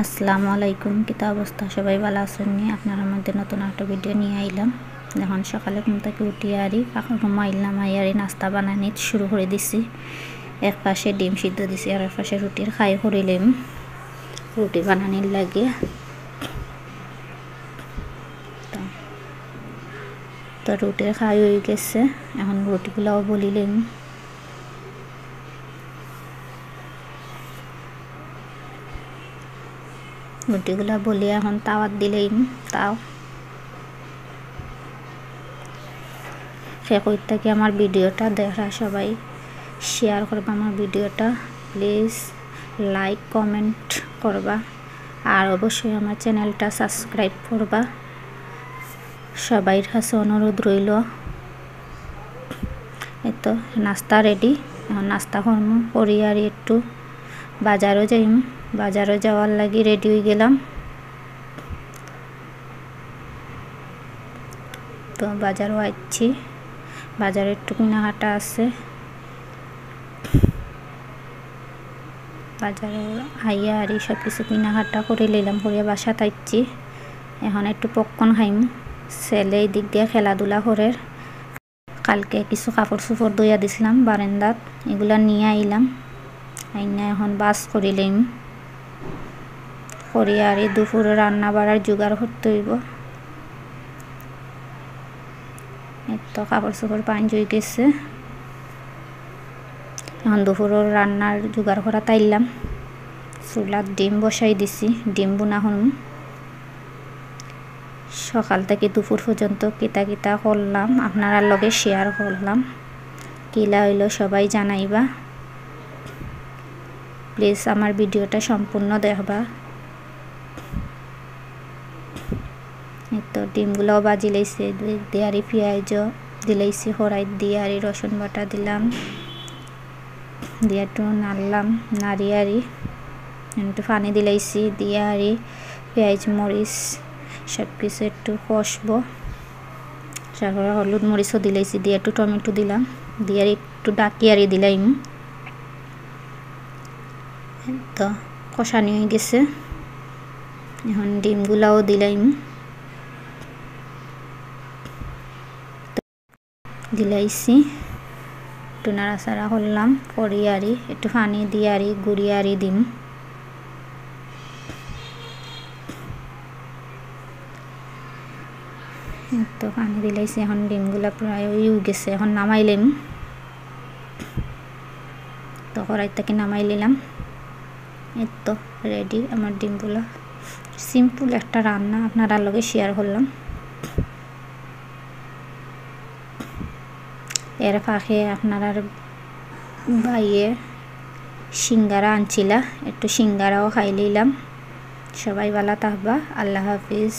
আসসালামু আলাইকুম, কিতা অবস্থা? সবাই ভালো আছেন নি? আপনার মধ্যে নতুন একটা ভিডিও নিয়ে আইলাম। এখন সকালে ঘুম থেকে উঠিয়ে আরি পাখা ঘুমাইলাম, আইয়ারি নাস্তা বানানি শুরু করে দিছি। এক পাশে ডিম সিদ্ধ দিছি আর এক পাশে রুটির খাই করিলাম, রুটি বানানির লাগে। তো রুটির খাই হয়ে গেছে, এখন রুটিগুলাও বলিলাম। রুটিগুলা বলি এখন তাওয়াত দিলেন। তাও সে কইতে কি আমার ভিডিওটা দেখা সবাই শেয়ার করবা, আমার ভিডিওটা প্লিজ লাইক কমেন্ট করবা, আর অবশ্যই আমার চ্যানেলটা সাবস্ক্রাইব করবা। সবাইর কাছে অনুরোধ রইল। এই তো নাস্তা রেডি, এখন নাস্তা করবো করি আর একটু বাজারও যাইম, বাজারও যাওয়ার লাগি রেডি হয়ে গেলাম। তো বাজারও আসছি, বাজারে একটু কেনাকাটা আছে, বাজারে আইয়া আর সব কিছু কেনাকাটা করে নিলাম, করে বাসা থাকছি। এখন একটু পপকর্ন খাইম। ছেলে এই দিক দিয়ে খেলাধুলা করে। কালকে কিছু কাপড় চোপড় ধুইয়া দিছিলাম বারান্দাত, এগুলা নিয়ে আইলাম। আইনা এখন বাস করিলাম, করি আর দুপুরে রান্না বাড়ার জোগাড় করতে হইব। তো কাপড় চোপড় পানি হয়ে গেছে, এখন দুপুরের রান্নার জোগাড় করা তাইলাম। চুলাত ডিম বসাই দিছি, ডিম বুনা হন। সকাল থেকে দুপুর পর্যন্ত কিতা কিতা করলাম আপনারা লগে শেয়ার করলাম। কিলা হইলো সবাই জানাইবা, প্লিজ আমার ভিডিওটা সম্পূর্ণ দেখবা। তো ডিমগুলোও বাজি লাইছে, দিয়ারি পেঁয়াজও দিলাইছি কড়াই দিয়ে, আর রসুন বাটা দিলাম, দিয়ে একটু নাড়লাম, নাড়িয়ারি একটু পানি দিলাইছি, দিয়ে আরি পেঁয়াজ মরিচ সব কিছু একটু কষবো। তারপরে হলুদ মরিচও দিলাইছি, দিয়ে একটু টমেটো দিলাম, দিয়ে একটু ডাকিয়ারি দিলাম। তো কষানি হয়ে গেছে, এখন ডিমগুলাও দিলাম, দিলাইছি, একটু নাড়াচাড়া করলাম, করি আরি একটু পানি দিয়ে আরি গুড়ি আরি দিম। তো পানি দিলাইছি, এখন ডিমগুলা প্রায় হয়ে গেছে, এখন নামাইলাম। তো কড়াই থেকে নামাই নিলাম। এই তো রেডি আমার ডিমগুলা। সিম্পল একটা রান্না আপনারা লগে শেয়ার করলাম। এর ফাঁকে আপনারা বাইয়ে সিঙ্গারা আনছিলা, একটু সিঙ্গারাও খাই নিলাম। সবাই ভালো থাকবা, আল্লাহ হাফিজ।